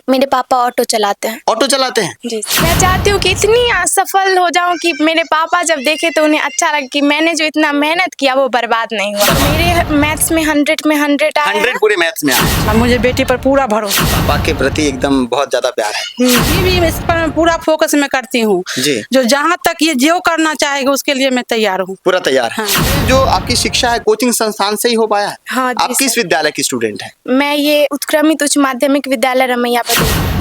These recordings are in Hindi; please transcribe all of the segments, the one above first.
मेरे पापा ऑटो चलाते हैं। ऑटो चलाते हैं? जी। मैं चाहती हूँ कि इतनी सफल हो जाऊँ कि मेरे पापा जब देखे तो उन्हें अच्छा लगे कि मैंने जो इतना मेहनत किया वो बर्बाद नहीं हुआ। मेरे मैथ्स में 100 में 100 आया 100 पूरे मैथ्स में आए। मुझे बेटी पर पूरा भरोसा। पापा के प्रति एकदम बहुत ज्यादा प्यार है। ये भी इस पर मैं पूरा फोकस में करती हूँ जी। जो जहाँ तक ये जो करना चाहेगा उसके लिए मैं तैयार हूँ। पूरा तैयार है। हाँ। जो आपकी शिक्षा है कोचिंग संस्थान से ही हो पाया है? हाँ जी आप किस सर। विद्यालय की स्टूडेंट है? मैं ये उत्क्रमित उच्च माध्यमिक विद्यालय रमैया पर।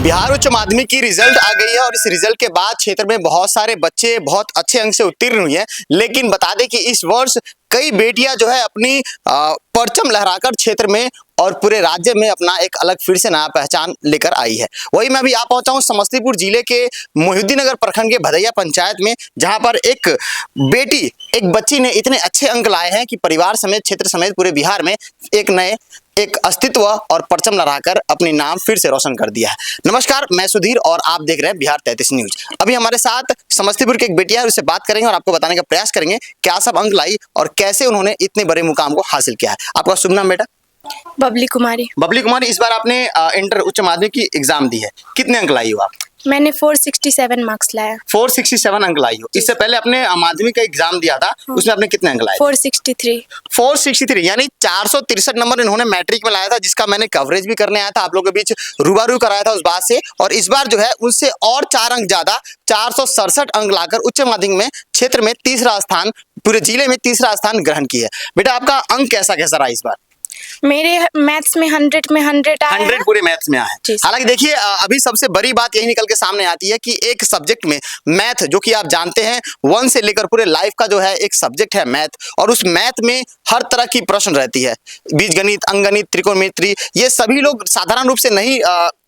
बिहार उच्च माध्यमिक की रिजल्ट आ गई है और इस रिजल्ट के बाद क्षेत्र में बहुत सारे बच्चे बहुत अच्छे अंक से उत्तीर्ण हुए हैं। लेकिन बता दें कि इस वर्ष कई बेटियां जो है अपनी परचम लहराकर क्षेत्र में और पूरे राज्य में अपना एक अलग फिर से नया पहचान लेकर आई है। वही मैं अभी आ पहुंचा हूं समस्तीपुर जिले के मोहिउद्दीननगर प्रखंड के भदैया पंचायत में, जहां पर एक बच्ची ने इतने अच्छे अंक लाए हैं कि परिवार समेत क्षेत्र समेत पूरे बिहार में एक अस्तित्व और परचम लहराकर अपनी नाम फिर से रोशन कर दिया है। नमस्कार, मैं सुधीर और आप देख रहे हैं बिहार 33 न्यूज। अभी हमारे साथ समस्तीपुर की एक बेटिया है, उससे बात करेंगे और आपको बताने का प्रयास करेंगे क्या सब अंक लाई और कैसे उन्होंने इतने बड़े मुकाम को हासिल किया है। आपका शुभ नाम बेटा? बबली कुमारी। बबली कुमारी, इस बार आपने इंटर उच्च माध्यमिक की एग्जाम दी है, कितने अंक लाई हो आप? मैंने 467 मार्क्स लाया। 467 अंक लाई हो। इससे पहले अपने माध्यमिक का एग्जाम दिया था, उसमें आपने कितने अंक लाए? 463 यानी 463 नंबर इन्होंने मैट्रिक में लाया था, जिसका मैंने कवरेज भी करने आया था, आप लोगों के बीच रूबरू कराया था उस बात से। और इस बार जो है उससे और 4 अंक ज्यादा 467 अंक लाकर उच्च माध्यमिक में क्षेत्र में तीसरा स्थान, पूरे जिले में तीसरा स्थान ग्रहण किया है। बेटा आपका अंक कैसा रहा इस बार? मेरे मैथ्स में 100 में 100 आया। 100 पूरे मैथ्स में आए। हालांकि देखिए अभी सबसे बड़ी बात यही निकल के सामने आती है कि एक सब्जेक्ट में मैथ, जो कि आप जानते हैं 1 से लेकर पूरे लाइफ का जो है एक सब्जेक्ट है मैथ, और उस मैथ में हर तरह की प्रश्न रहती है, बीजगणित, अंकगणित, त्रिकोणमिति, ये सभी लोग साधारण रूप से नहीं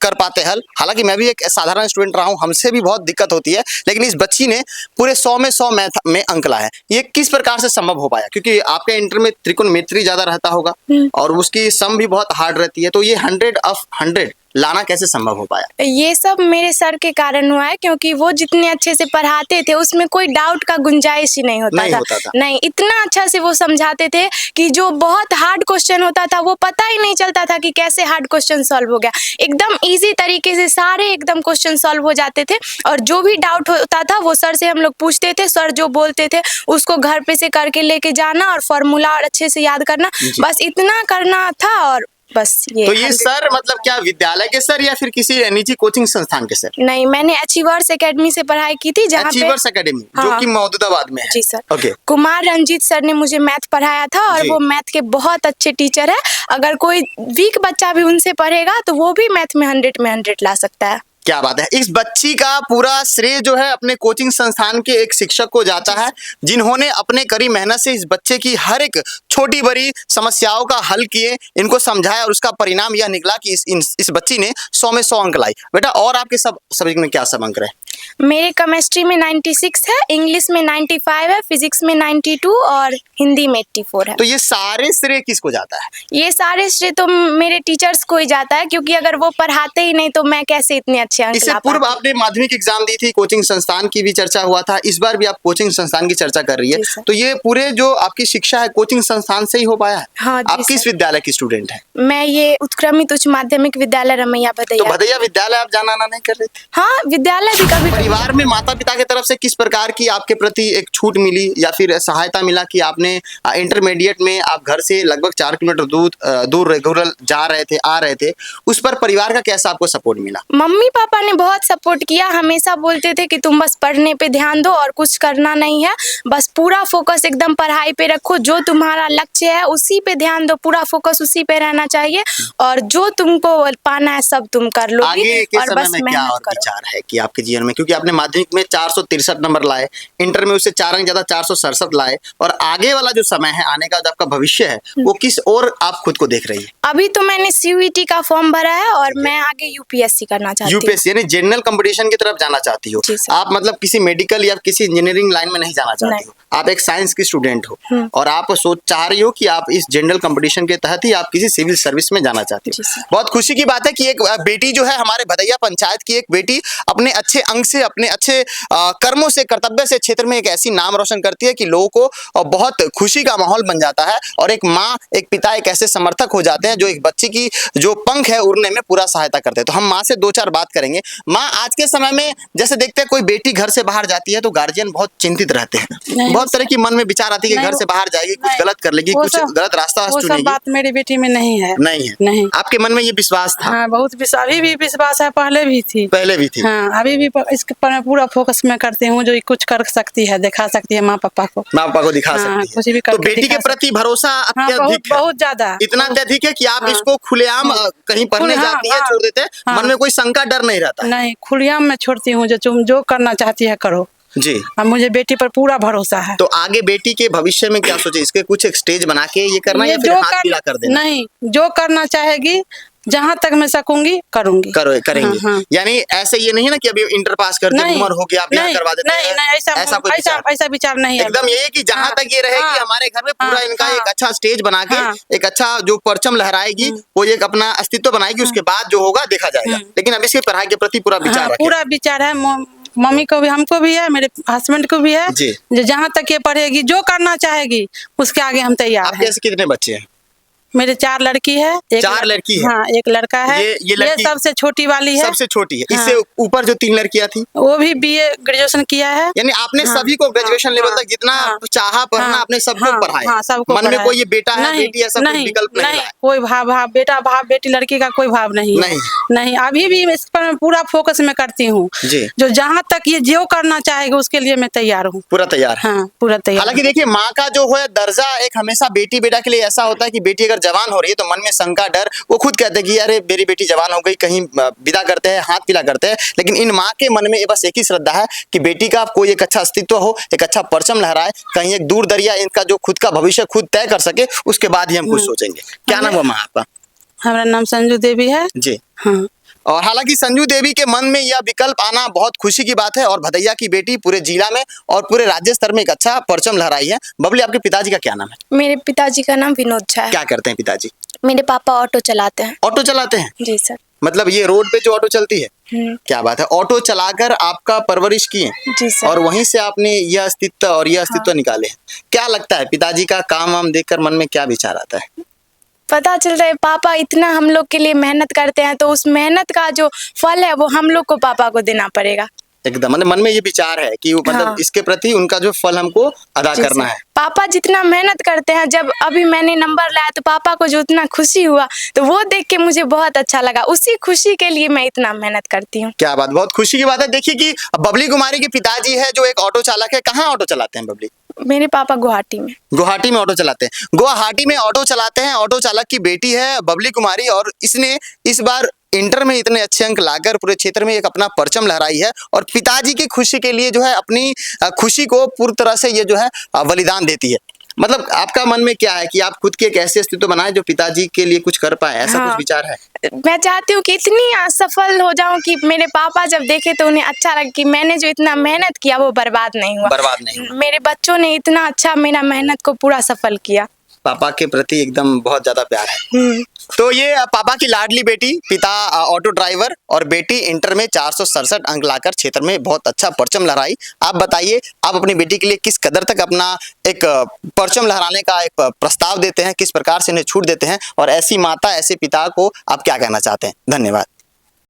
कर पाते हल। हालांकि मैं भी एक साधारण स्टूडेंट रहा हूं, हमसे भी बहुत दिक्कत होती है, लेकिन इस बच्ची ने पूरे 100 में 100 मैथ में अंक लाए हैं। ये किस प्रकार से संभव हो पाया? क्योंकि आपके इंटर में त्रिकोणमिति ज्यादा रहता होगा और उसकी सम भी बहुत हार्ड रहती है, तो ये 100 ऑफ 100 लाना कैसे संभव हो पाया? ये सब मेरे सर के कारण हुआ है, क्योंकि वो जितने अच्छे से पढ़ाते थे उसमें कोई डाउट का गुंजाइश ही नहीं होता था। नहीं, इतना अच्छा से वो समझाते थे कि जो बहुत हार्ड क्वेश्चन होता था वो पता ही नहीं चलता था कि कैसे हार्ड क्वेश्चन सॉल्व हो गया। एकदम इजी तरीके से सारे एकदम क्वेश्चन सॉल्व हो जाते थे, और जो भी डाउट होता था वो सर से हम लोग पूछते थे, सर जो बोलते थे उसको घर पे से करके लेके जाना और फॉर्मूला अच्छे से याद करना, बस इतना करना था। और बस ये। तो ये सर मतलब क्या विद्यालय के सर या फिर किसी निजी कोचिंग संस्थान के सर? नहीं, मैंने अचीवर्स एकेडमी से पढ़ाई की थी, जहाँ पे अचीवर्स एकेडमी, जो कि मौजूदाबाद में है। जी sir. Okay. Kumar Ranjit sir ने मुझे मैथ पढ़ाया था, और वो मैथ के बहुत अच्छे टीचर है। अगर कोई वीक बच्चा भी उनसे पढ़ेगा तो वो भी मैथ में 100 में 100 ला सकता है। क्या बात है। इस बच्ची का पूरा श्रेय जो है अपने कोचिंग संस्थान के एक शिक्षक को जाता है, जिन्होंने अपने कड़ी मेहनत से इस बच्चे की हर एक छोटी बड़ी समस्याओं का हल किए, इनको समझाया, और उसका परिणाम यह निकला कि इस बच्ची ने 100 में 100 अंक लाई। बेटा और आपके सब सब्जेक्ट में क्या सब अंक रहे? मेरे केमिस्ट्री में 96 है, इंग्लिश में 95 है, फिजिक्स में 92 और हिंदी में 84 है। तो ये सारे श्रेय किसको जाता है? ये सारे श्रेय तो मेरे टीचर्स को ही जाता है, क्योंकि अगर वो पढ़ाते ही नहीं तो मैं कैसे इतने अच्छे अंक ला पाती। इससे पूर्व आपने माध्यमिक एग्जाम दी थी, कोचिंग संस्थान की भी चर्चा हुआ था, इस बार भी आप कोचिंग संस्थान की चर्चा कर रही है, तो ये पूरे जो आपकी शिक्षा है कोचिंग संस्थान से ही हो पाया है? हाँ जी। आप किस विद्यालय की स्टूडेंट है? मैं ये उत्क्रमित उच्च माध्यमिक विद्यालय रमैया भदैया। तो भदैया विद्यालय आप जाना नहीं कर रहे थे? हाँ, विद्यालय भी कभी। परिवार में माता पिता की तरफ से किस प्रकार की आपके प्रति एक छूट मिली या फिर सहायता मिला कि आपने इंटरमीडिएट में आप घर से लगभग 4 किलोमीटर दूर रेगुलर जा रहे थे, आ रहे थे, उस पर परिवार का कैसा आपको सपोर्ट मिला? मम्मी पापा ने बहुत सपोर्ट किया, हमेशा बोलते थे कि तुम बस पढ़ने पे ध्यान दो और कुछ करना नहीं है, बस पूरा फोकस एकदम पढ़ाई पे रखो, जो तुम्हारा लक्ष्य है उसी पे ध्यान दो, पूरा फोकस उसी पे रहना चाहिए, और जो तुमको पाना है सब तुम कर लोगे। आगे के समय में क्या और विचार है कि आपके जीवन में, क्योंकि आपने माध्यमिक में 463 नंबर लाए, इंटर में उससे 4 अंक ज्यादा 467 लाए, और आगे वाला जो समय है, आने का जो आपका भविष्य है, वो किस और आप खुद को देख रही है? अभी तो मैंने CUET का फॉर्म भरा है और मैं आगे UPSC करना चाहती हूँ। UPSC यानी जनरल कंपटीशन की तरफ जाना चाहती हो आप? मतलब किसी मेडिकल या किसी इंजीनियरिंग लाइन में नहीं जाना चाहती हो, आप एक साइंस की स्टूडेंट हो और आप चाह रही हो कि आप इस जनरल कंपटीशन के तहत ही आप किसी सिविल सर्विस में जाना चाहती हो। बहुत खुशी की बात है कि एक बेटी जो है हमारे भदैया पंचायत की एक बेटी अपने अच्छे अंक अंग से, अपने अच्छे कर्मों से, कर्तव्य से क्षेत्र में एक ऐसी नाम रोशन करती है कि लोगों को बहुत खुशी का माहौल बन जाता है। और एक माँ, एक पिता एक ऐसे समर्थक हो जाते हैं जो एक बच्चे की जो पंख है उड़ने में पूरा सहायता करते हैं। तो हम माँ से दो चार बात करेंगे। माँ, आज के समय में जैसे देखते हैं कोई बेटी घर से बाहर जाती है तो गार्जियन बहुत चिंतित रहते हैं, बहुत तरह की मन में विचार आती है कि घर से बाहर जाएगी, कुछ गलत कर लेगी, कुछ गलत रास्ता चुनेगी। बात मेरी बेटी में नहीं है। नहीं। आपके मन में ये विश्वास था? हाँ, बहुत विश्वास, अभी भी विश्वास है, पहले भी थी। हाँ, अभी भी इस पर पूरा फोकस में करती हूँ, जो कुछ कर सकती है, दिखा सकती है माँ पापा को दिखा सकती है। तो बेटी के प्रति भरोसा अत्यधिक है, बहुत ज्यादा, इतना अत्यधिक है कि आप इसको खुलेआम कहीं पढ़ने जाती है छोड़ देते हैं, मन में कोई शंका डर नहीं रहता? नहीं, खुलेआम में छोड़ती हूँ, जो तुम जो करना चाहती है करो जी। अब मुझे बेटी पर पूरा भरोसा है। तो आगे बेटी के भविष्य में क्या सोचे, इसके कुछ एक स्टेज बना के ये करना या फिर हाथ पीला कर देना? नहीं, जो करना चाहेगी, जहाँ तक मैं सकूंगी करूंगी, करेंगे। हाँ। यानी ऐसे ये नहीं ना कि अभी इंटर पास कर दी, उम्र हो गया, ब्याह करवा देते हैं? नहीं, ऐसा विचार नहीं है। एकदम ये कि जहाँ तक ये रहे कि हमारे घर में पूरा इनका एक अच्छा स्टेज बना के एक अच्छा जो परचम लहराएगी, वो एक अपना अस्तित्व बनाएगी, उसके बाद जो होगा देखा जाएगा। लेकिन अब इसके पढ़ाई के प्रति पूरा विचार है। मम्मी को भी, हमको भी है, मेरे हस्बैंड को भी है, जो जहाँ तक ये पढ़ेगी, जो करना चाहेगी उसके आगे हम तैयार हैं। आपके कितने बच्चे हैं? मेरे 4 लड़की है, 4 लड़की है? हाँ, 1 लड़का है। ये सबसे छोटी वाली है, सबसे छोटी है। इससे ऊपर जो 3 लड़कियां थी वो भी बीए ग्रेजुएशन किया है। यानी आपने सभी को ग्रेजुएशन लेवल तक जितना चाहा पढ़ना आपने सबको पढ़ाया? मन में कोई ये बेटा है बेटी ऐसा कोई विकल्प नहीं? कोई भाव बेटा भाव बेटी लड़की का कोई भाव नहीं। अभी भी इस पर मैं पूरा फोकस में करती हूँ, जो जहाँ तक ये जो करना चाहेगा उसके लिए मैं तैयार हूँ, पूरा तैयार। हालांकि देखिए, माँ का जो है दर्जा एक हमेशा बेटी बेटा के लिए ऐसा होता है कि बेटी अगर जवान हो रही है तो मन में शंका डर, वो खुद कहते हैं कि अरे मेरी बेटी जवान हो गई, कहीं विदा करते हैं, हाथ पीला करते हैं। लेकिन इन माँ के मन में बस एक ही श्रद्धा है कि बेटी का कोई एक अच्छा अस्तित्व हो, एक अच्छा परचम लहराए, कहीं एक दूर दरिया इनका जो खुद का भविष्य खुद तय कर सके, उसके बाद ही हम कुछ सोचेंगे। क्या नाम है माँ आपका? हमारा नाम संजू देवी है जी। हाँ। और हालांकि संजू देवी के मन में यह विकल्प आना बहुत खुशी की बात है और भदैया की बेटी पूरे जिला में और पूरे राज्य स्तर में एक अच्छा परचम लहराई है। बबली, आपके पिताजी का क्या नाम है? मेरे पिताजी का नाम विनोद झा है। क्या करते हैं पिताजी? मेरे पापा ऑटो चलाते हैं। ऑटो चलाते हैं? जी सर। मतलब ये रोड पे जो ऑटो चलती है? क्या बात है। ऑटो चलाकर आपका परवरिश किए? जी सर। और वहीं से आपने यह अस्तित्व और यह अस्तित्व निकाले। क्या लगता है पिताजी का काम वाम देखकर मन में क्या विचार आता है? पता चल रहा है पापा इतना हम लोग के लिए मेहनत करते हैं, तो उस मेहनत का जो फल है वो हम लोग को पापा को देना पड़ेगा। एकदम, मतलब मन में ये विचार है कि मतलब इसके प्रति उनका जो फल हमको अदा करना है। पापा जितना मेहनत करते हैं, जब अभी मैंने नंबर लाया तो पापा को जो उतना खुशी हुआ, तो वो देख के मुझे बहुत अच्छा लगा। उसी खुशी के लिए मैं इतना मेहनत करती हूँ। क्या बात, बहुत खुशी की बात है। देखिए कि बबली कुमारी के पिताजी है जो एक ऑटो चालक है। कहाँ ऑटो चलाते हैं बबली? मेरे पापा गुवाहाटी में। गुवाहाटी में ऑटो चलाते हैं। गुवाहाटी में ऑटो चलाते हैं। ऑटो चालक की बेटी है बबली कुमारी और इसने इस बार इंटर में इतने अच्छे अंक लाकर पूरे क्षेत्र में एक अपना परचम लहराई है और पिताजी की खुशी के लिए जो है अपनी खुशी को पूरी तरह से ये जो है बलिदान देती है। मतलब आपका मन में क्या है कि आप खुद के एक ऐसे अस्तित्व बनाए जो पिताजी के लिए कुछ कर पाए, ऐसा कुछ विचार है? मैं चाहती हूँ कि इतनी सफल हो जाऊं कि मेरे पापा जब देखे तो उन्हें अच्छा लगे कि मैंने जो इतना मेहनत किया वो बर्बाद नहीं हुआ। मेरे बच्चों ने इतना अच्छा मेरा मेहनत को पूरा सफल किया। पापा के प्रति एकदम बहुत ज्यादा प्यार है। तो ये पापा की लाडली बेटी, पिता ऑटो ड्राइवर और बेटी इंटर में 467 अंक लाकर क्षेत्र में बहुत अच्छा परचम लहराई। आप बताइए, आप अपनी बेटी के लिए किस कदर तक अपना एक परचम लहराने का एक प्रस्ताव देते हैं, किस प्रकार से इन्हें छूट देते हैं और ऐसी माता ऐसे पिता को आप क्या कहना चाहते हैं? धन्यवाद।